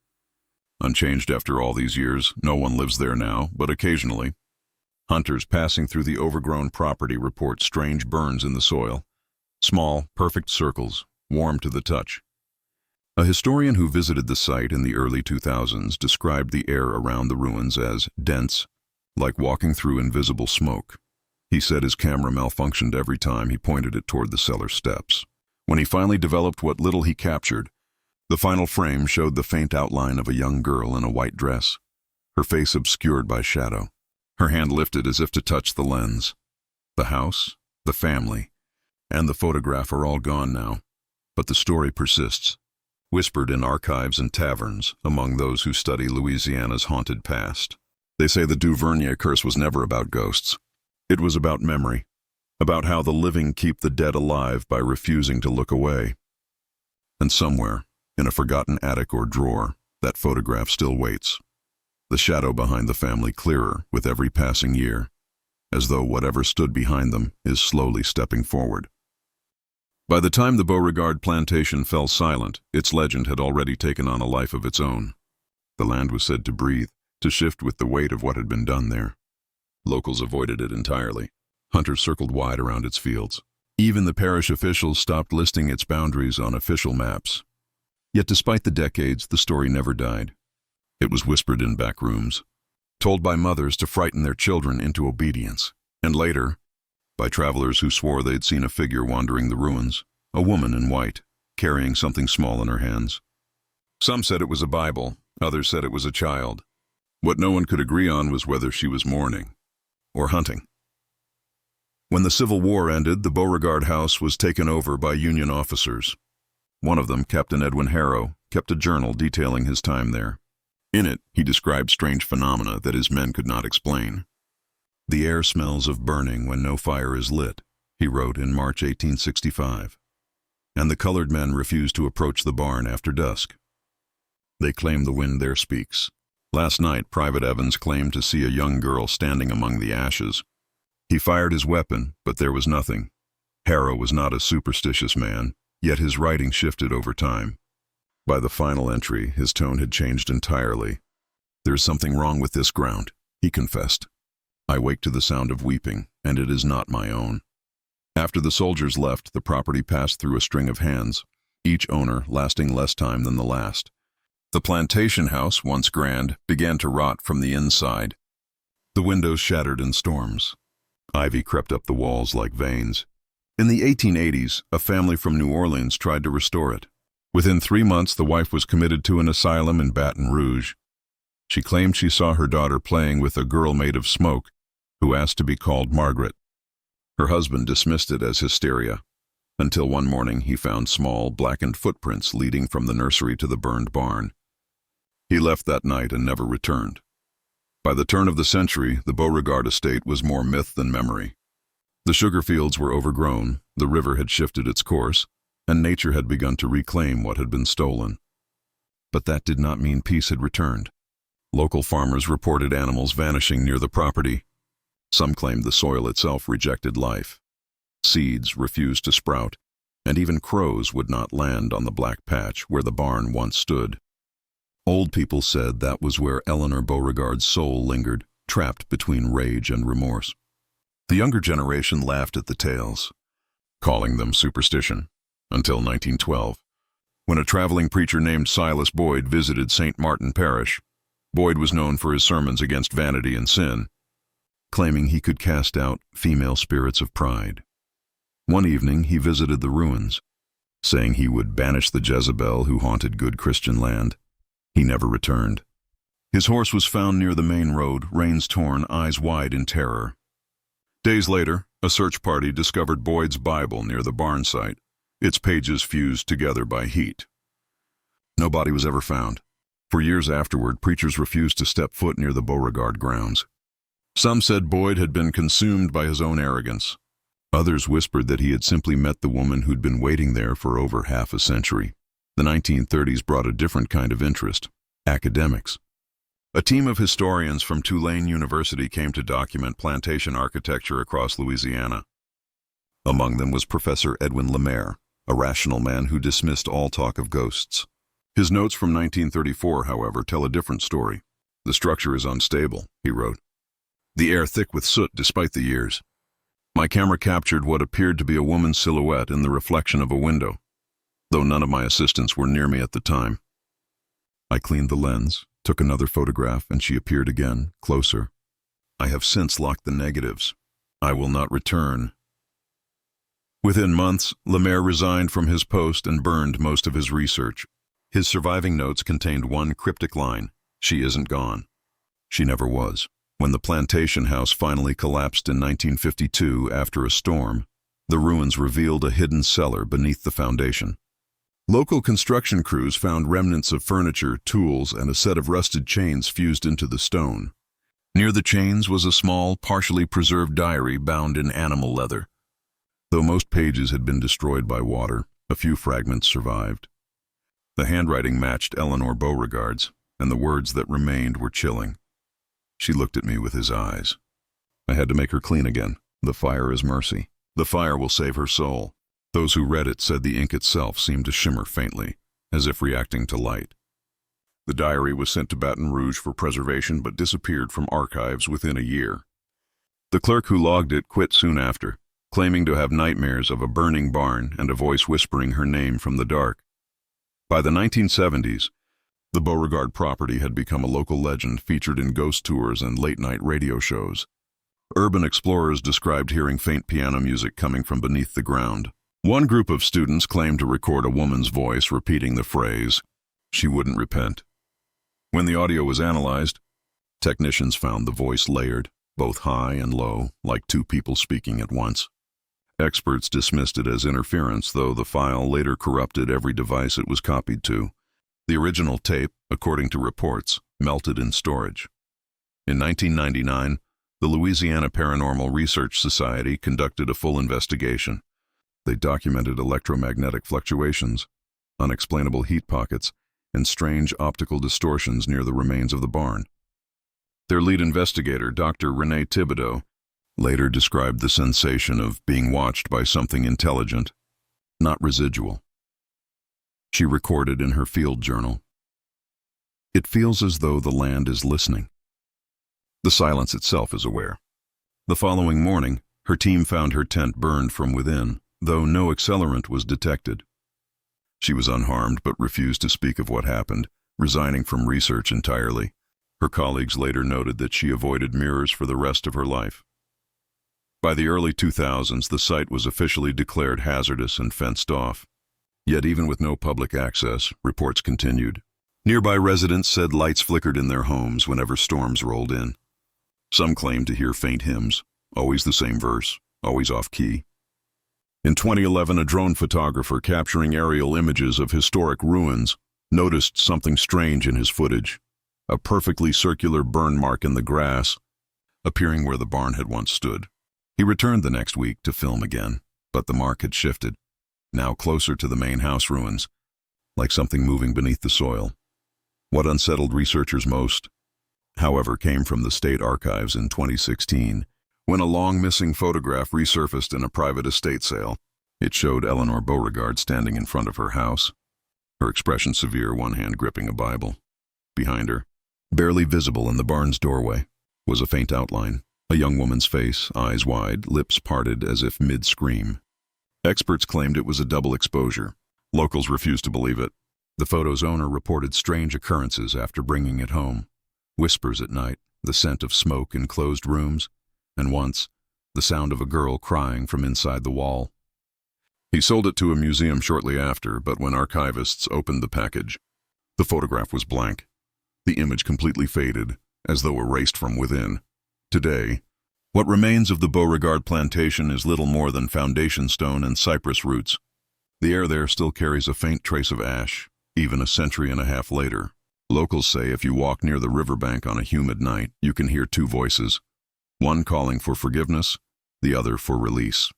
Unchanged after all these years, no one lives there now, but occasionally, hunters passing through the overgrown property report strange burns in the soil, small, perfect circles, warm to the touch. A historian who visited the site in the early 2000s described the air around the ruins as dense, like walking through invisible smoke. He said his camera malfunctioned every time he pointed it toward the cellar steps. When he finally developed what little he captured, the final frame showed the faint outline of a young girl in a white dress, her face obscured by shadow, her hand lifted as if to touch the lens. The house, the family, and the photograph are all gone now, but the story persists, whispered in archives and taverns among those who study Louisiana's haunted past. They say the Duvernay curse was never about ghosts. It was about memory, about how the living keep the dead alive by refusing to look away. And somewhere, in a forgotten attic or drawer, that photograph still waits, the shadow behind the family clearer with every passing year, as though whatever stood behind them is slowly stepping forward. By the time the Beauregard plantation fell silent, its legend had already taken on a life of its own. The land was said to breathe, to shift with the weight of what had been done there. Locals avoided it entirely. Hunters circled wide around its fields. Even the parish officials stopped listing its boundaries on official maps. Yet despite the decades, the story never died. It was whispered in back rooms, told by mothers to frighten their children into obedience, and later, by travelers who swore they'd seen a figure wandering the ruins, a woman in white, carrying something small in her hands. Some said it was a Bible, others said it was a child. What no one could agree on was whether she was mourning or hunting. When the Civil War ended, the Beauregard house was taken over by Union officers. One of them, Captain Edwin Harrow, kept a journal detailing his time there. In it, he described strange phenomena that his men could not explain. "The air smells of burning when no fire is lit," he wrote in March 1865. "And the colored men refuse to approach the barn after dusk. They claim the wind there speaks. Last night, Private Evans claimed to see a young girl standing among the ashes. He fired his weapon, but there was nothing." Harrow was not a superstitious man, yet his writing shifted over time. By the final entry, his tone had changed entirely. "There's something wrong with this ground," he confessed. "I wake to the sound of weeping, and it is not my own." After the soldiers left, the property passed through a string of hands, each owner lasting less time than the last. The plantation house, once grand, began to rot from the inside. The windows shattered in storms. Ivy crept up the walls like veins. In the 1880s, a family from New Orleans tried to restore it. Within 3 months, the wife was committed to an asylum in Baton Rouge. She claimed she saw her daughter playing with a girl made of smoke, who asked to be called Margaret. Her husband dismissed it as hysteria, until one morning he found small, blackened footprints leading from the nursery to the burned barn. He left that night and never returned. By the turn of the century, the Beauregard estate was more myth than memory. The sugar fields were overgrown, the river had shifted its course, and nature had begun to reclaim what had been stolen. But that did not mean peace had returned. Local farmers reported animals vanishing near the property. Some claimed the soil itself rejected life. Seeds refused to sprout, and even crows would not land on the black patch where the barn once stood. Old people said that was where Eleanor Beauregard's soul lingered, trapped between rage and remorse. The younger generation laughed at the tales, calling them superstition, until 1912, when a traveling preacher named Silas Boyd visited St. Martin Parish. Boyd was known for his sermons against vanity and sin, claiming he could cast out female spirits of pride. One evening he visited the ruins, saying he would banish the Jezebel who haunted good Christian land. He never returned. His horse was found near the main road, reins torn, eyes wide in terror. Days later, a search party discovered Boyd's Bible near the barn site, its pages fused together by heat. No body was ever found. For years afterward, preachers refused to step foot near the Beauregard grounds. Some said Boyd had been consumed by his own arrogance. Others whispered that he had simply met the woman who'd been waiting there for over half a century. The 1930s brought a different kind of interest: academics. A team of historians from Tulane University came to document plantation architecture across Louisiana. Among them was Professor Edwin Lemaire, a rational man who dismissed all talk of ghosts. His notes from 1934, however, tell a different story. "The structure is unstable," he wrote. "The air thick with soot despite the years. My camera captured what appeared to be a woman's silhouette in the reflection of a window, though none of my assistants were near me at the time. I cleaned the lens, took another photograph, and she appeared again, closer. I have since locked the negatives. I will not return." Within months, Lemaire resigned from his post and burned most of his research. His surviving notes contained one cryptic line: "She isn't gone." She never was. When the plantation house finally collapsed in 1952 after a storm, the ruins revealed a hidden cellar beneath the foundation. Local construction crews found remnants of furniture, tools, and a set of rusted chains fused into the stone. Near the chains was a small, partially preserved diary bound in animal leather. Though most pages had been destroyed by water, a few fragments survived. The handwriting matched Eleanor Beauregard's, and the words that remained were chilling. She looked at me with his eyes. I had to make her clean again. The fire is mercy. The fire will save her soul. Those who read it said the ink itself seemed to shimmer faintly, as if reacting to light. The diary was sent to Baton Rouge for preservation but disappeared from archives within a year. The clerk who logged it quit soon after, claiming to have nightmares of a burning barn and a voice whispering her name from the dark. By the 1970s, the Beauregard property had become a local legend featured in ghost tours and late-night radio shows. Urban explorers described hearing faint piano music coming from beneath the ground. One group of students claimed to record a woman's voice repeating the phrase, "She wouldn't repent." When the audio was analyzed, technicians found the voice layered, both high and low, like two people speaking at once. Experts dismissed it as interference, though the file later corrupted every device it was copied to. The original tape, according to reports, melted in storage. In 1999, the Louisiana Paranormal Research Society conducted a full investigation. They documented electromagnetic fluctuations, unexplainable heat pockets, and strange optical distortions near the remains of the barn. Their lead investigator, Dr. Renee Thibodeau, later described the sensation of being watched by something intelligent, not residual. She recorded in her field journal, "It feels as though the land is listening. The silence itself is aware." The following morning, her team found her tent burned from within, though no accelerant was detected. She was unharmed but refused to speak of what happened, resigning from research entirely. Her colleagues later noted that she avoided mirrors for the rest of her life. By the early 2000s, the site was officially declared hazardous and fenced off. Yet even with no public access, reports continued. Nearby residents said lights flickered in their homes whenever storms rolled in. Some claimed to hear faint hymns, always the same verse, always off-key. In 2011, a drone photographer capturing aerial images of historic ruins noticed something strange in his footage, a perfectly circular burn mark in the grass, appearing where the barn had once stood. He returned the next week to film again, but the mark had shifted, now closer to the main house ruins, like something moving beneath the soil. What unsettled researchers most, however, came from the state archives in 2016, when a long-missing photograph resurfaced in a private estate sale. It showed Eleanor Beauregard standing in front of her house, her expression severe, one hand gripping a Bible. Behind her, barely visible in the barn's doorway, was a faint outline, a young woman's face, eyes wide, lips parted as if mid-scream. Experts claimed it was a double exposure. Locals refused to believe it. The photo's owner reported strange occurrences after bringing it home. Whispers at night, the scent of smoke in closed rooms, and once, the sound of a girl crying from inside the wall. He sold it to a museum shortly after, but when archivists opened the package, the photograph was blank. The image completely faded, as though erased from within. Today, what remains of the Beauregard plantation is little more than foundation stone and cypress roots. The air there still carries a faint trace of ash, even a century and a half later. Locals say if you walk near the riverbank on a humid night, you can hear two voices, one calling for forgiveness, the other for release.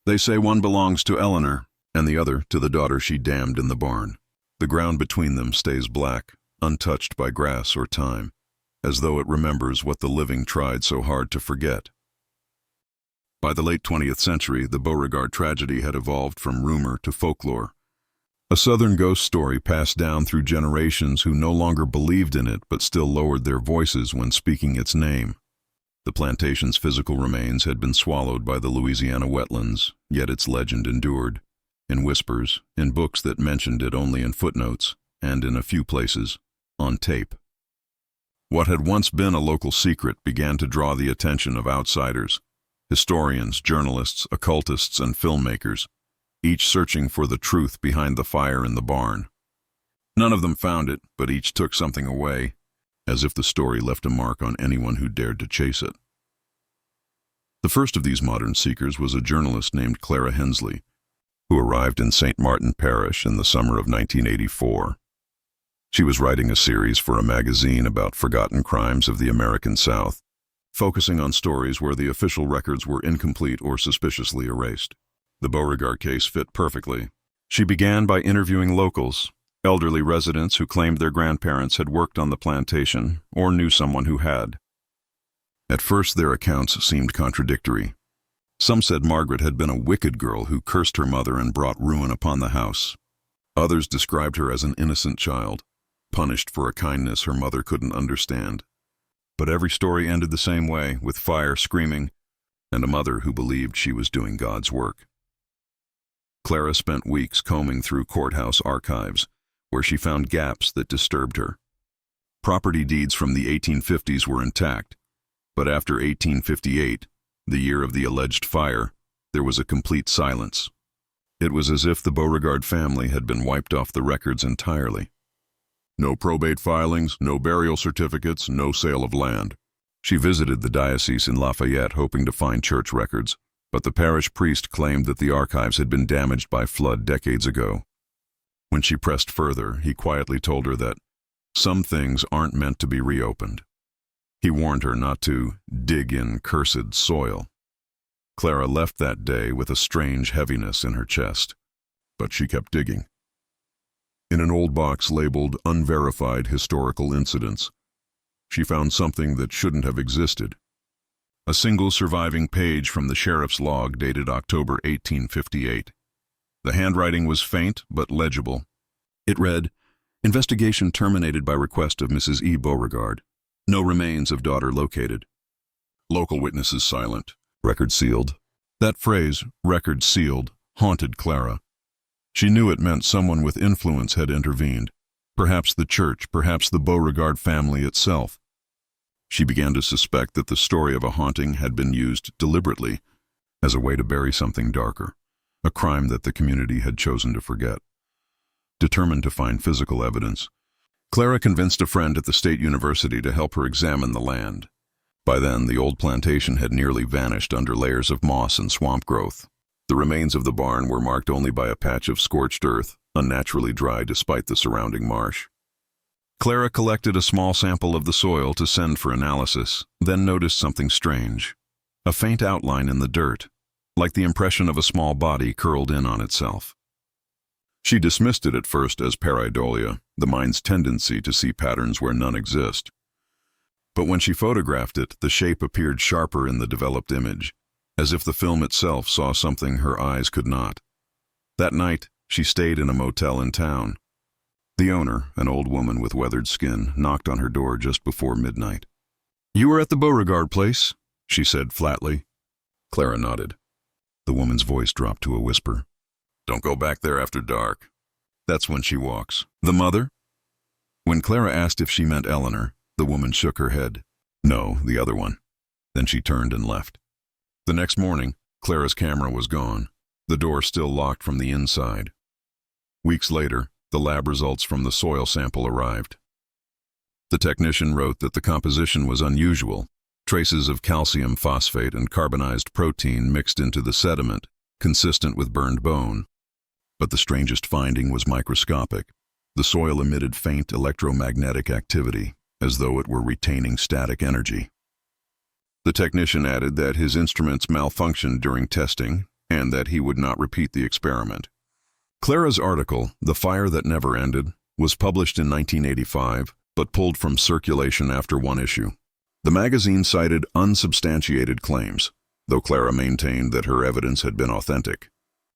They say one belongs to Eleanor, and the other to the daughter she damned in the barn. The ground between them stays black, untouched by grass or time, as though it remembers what the living tried so hard to forget. By the late 20th century, the Beauregard tragedy had evolved from rumor to folklore. A Southern ghost story passed down through generations who no longer believed in it but still lowered their voices when speaking its name. The plantation's physical remains had been swallowed by the Louisiana wetlands, yet its legend endured, in whispers, in books that mentioned it only in footnotes, and in a few places, on tape. What had once been a local secret began to draw the attention of outsiders, historians, journalists, occultists, and filmmakers, each searching for the truth behind the fire in the barn. None of them found it, but each took something away, as if the story left a mark on anyone who dared to chase it. The first of these modern seekers was a journalist named Clara Hensley, who arrived in St. Martin Parish in the summer of 1984. She was writing a series for a magazine about forgotten crimes of the American South, focusing on stories where the official records were incomplete or suspiciously erased. The Beauregard case fit perfectly. She began by interviewing locals, elderly residents who claimed their grandparents had worked on the plantation or knew someone who had. At first, their accounts seemed contradictory. Some said Margaret had been a wicked girl who cursed her mother and brought ruin upon the house. Others described her as an innocent child, punished for a kindness her mother couldn't understand. But every story ended the same way, with fire screaming, and a mother who believed she was doing God's work. Clara spent weeks combing through courthouse archives, where she found gaps that disturbed her. Property deeds from the 1850s were intact, but after 1858, the year of the alleged fire, there was a complete silence. It was as if the Beauregard family had been wiped off the records entirely. No probate filings, no burial certificates, no sale of land. She visited the diocese in Lafayette hoping to find church records, but the parish priest claimed that the archives had been damaged by flood decades ago. When she pressed further, he quietly told her that some things aren't meant to be reopened. He warned her not to dig in cursed soil. Clara left that day with a strange heaviness in her chest, but she kept digging. In an old box labeled Unverified Historical Incidents, she found something that shouldn't have existed. A single surviving page from the sheriff's log dated October 1858. The handwriting was faint but legible. It read, "Investigation terminated by request of Mrs. E. Beauregard. No remains of daughter located. Local witnesses silent. Record sealed." That phrase, record sealed, haunted Clara. She knew it meant someone with influence had intervened. Perhaps the church, perhaps the Beauregard family itself. She began to suspect that the story of a haunting had been used deliberately as a way to bury something darker, a crime that the community had chosen to forget. Determined to find physical evidence, Clara convinced a friend at the State University to help her examine the land. By then, the old plantation had nearly vanished under layers of moss and swamp growth. The remains of the barn were marked only by a patch of scorched earth, unnaturally dry despite the surrounding marsh. Clara collected a small sample of the soil to send for analysis, then noticed something strange. A faint outline in the dirt, like the impression of a small body curled in on itself. She dismissed it at first as pareidolia, the mind's tendency to see patterns where none exist. But when she photographed it, the shape appeared sharper in the developed image, as if the film itself saw something her eyes could not. That night, she stayed in a motel in town. The owner, an old woman with weathered skin, knocked on her door just before midnight. "You were at the Beauregard place?" she said flatly. Clara nodded. The woman's voice dropped to a whisper. "Don't go back there after dark. That's when she walks." "The mother?" When Clara asked if she meant Eleanor, the woman shook her head. "No, the other one." Then she turned and left. The next morning, Clara's camera was gone, the door still locked from the inside. Weeks later, the lab results from the soil sample arrived. The technician wrote that the composition was unusual, traces of calcium phosphate and carbonized protein mixed into the sediment, consistent with burned bone. But the strangest finding was microscopic. The soil emitted faint electromagnetic activity, as though it were retaining static energy. The technician added that his instruments malfunctioned during testing and that he would not repeat the experiment. Clara's article, "The Fire That Never Ended," was published in 1985, but pulled from circulation after one issue. The magazine cited unsubstantiated claims, though Clara maintained that her evidence had been authentic.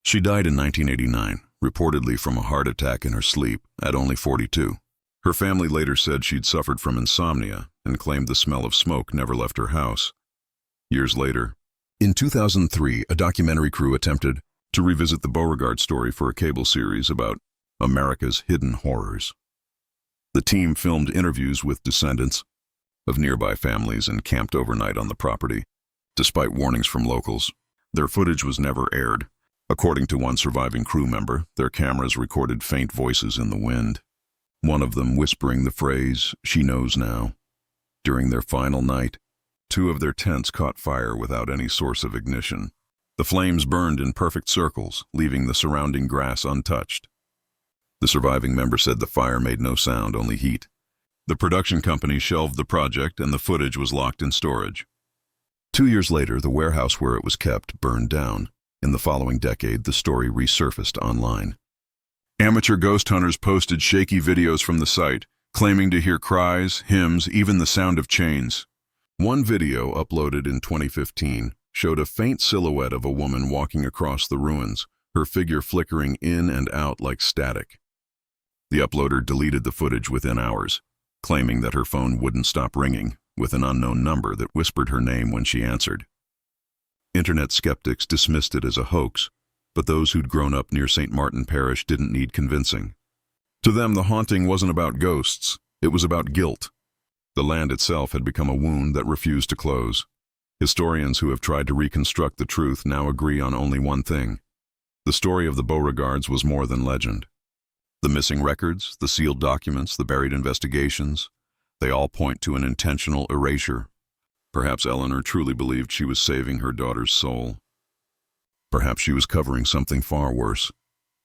She died in 1989, reportedly from a heart attack in her sleep, at only 42. Her family later said she'd suffered from insomnia and claimed the smell of smoke never left her house. Years later, in 2003, a documentary crew attempted to revisit the Beauregard story for a cable series about America's hidden horrors. The team filmed interviews with descendants of nearby families and camped overnight on the property. Despite warnings from locals, their footage was never aired. According to one surviving crew member, their cameras recorded faint voices in the wind, one of them whispering the phrase, "She knows now." During their final night, 2 of their tents caught fire without any source of ignition. The flames burned in perfect circles, leaving the surrounding grass untouched. The surviving member said the fire made no sound, only heat. The production company shelved the project and the footage was locked in storage. 2 years later, the warehouse where it was kept burned down. In the following decade, the story resurfaced online. Amateur ghost hunters posted shaky videos from the site, claiming to hear cries, hymns, even the sound of chains. One video, uploaded in 2015, showed a faint silhouette of a woman walking across the ruins, her figure flickering in and out like static. The uploader deleted the footage within hours, claiming that her phone wouldn't stop ringing, with an unknown number that whispered her name when she answered. Internet skeptics dismissed it as a hoax, but those who'd grown up near St. Martin Parish didn't need convincing. To them, the haunting wasn't about ghosts. It was about guilt. The land itself had become a wound that refused to close. Historians who have tried to reconstruct the truth now agree on only one thing. The story of the Beauregards was more than legend. The missing records, the sealed documents, the buried investigations, they all point to an intentional erasure. Perhaps Eleanor truly believed she was saving her daughter's soul. Perhaps she was covering something far worse,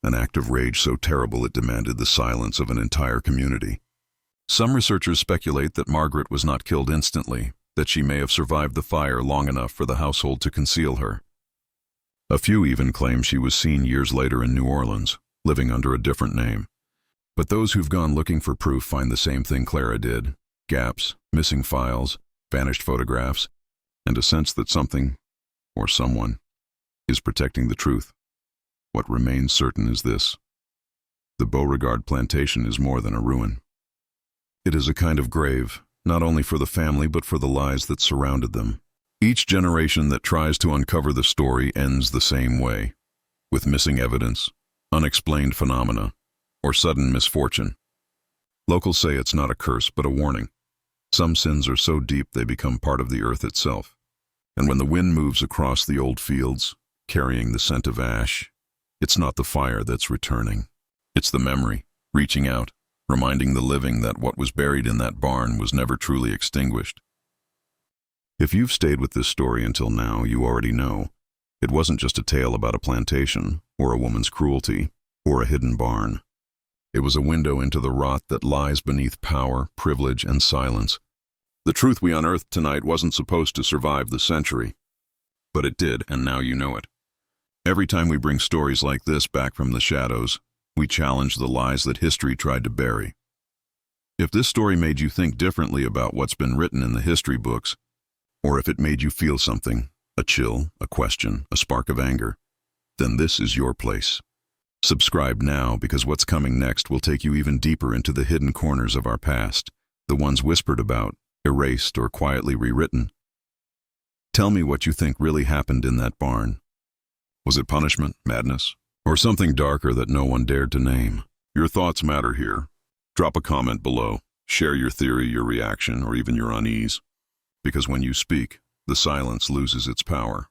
an act of rage so terrible it demanded the silence of an entire community. Some researchers speculate that Margaret was not killed instantly, that she may have survived the fire long enough for the household to conceal her. A few even claim she was seen years later in New Orleans, living under a different name. But those who've gone looking for proof find the same thing Clara did: gaps, missing files, vanished photographs, and a sense that something, or someone, is protecting the truth. What remains certain is this: the Beauregard plantation is more than a ruin. It is a kind of grave, not only for the family but for the lies that surrounded them. Each generation that tries to uncover the story ends the same way, with missing evidence, unexplained phenomena, or sudden misfortune. Locals say it's not a curse but a warning. Some sins are so deep they become part of the earth itself. And when the wind moves across the old fields, carrying the scent of ash, it's not the fire that's returning. It's the memory, reaching out, reminding the living that what was buried in that barn was never truly extinguished. If you've stayed with this story until now, you already know it wasn't just a tale about a plantation, or a woman's cruelty, or a hidden barn. It was a window into the rot that lies beneath power, privilege, and silence. The truth we unearthed tonight wasn't supposed to survive the century, but it did, and now you know it. Every time we bring stories like this back from the shadows, we challenge the lies that history tried to bury. If this story made you think differently about what's been written in the history books, or if it made you feel something, a chill, a question, a spark of anger, then this is your place. Subscribe now, because what's coming next will take you even deeper into the hidden corners of our past, the ones whispered about, erased, or quietly rewritten. Tell me what you think really happened in that barn. Was it punishment, madness, or something darker that no one dared to name? Your thoughts matter here. Drop a comment below. Share your theory, your reaction, or even your unease. Because when you speak, the silence loses its power.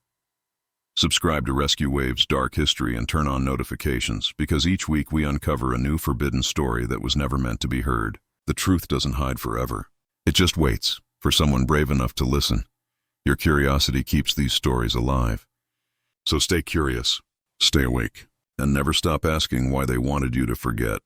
Subscribe to Rescue Wave's Dark History and turn on notifications, because each week we uncover a new forbidden story that was never meant to be heard. The truth doesn't hide forever. It just waits for someone brave enough to listen. Your curiosity keeps these stories alive. So stay curious, stay awake, and never stop asking why they wanted you to forget.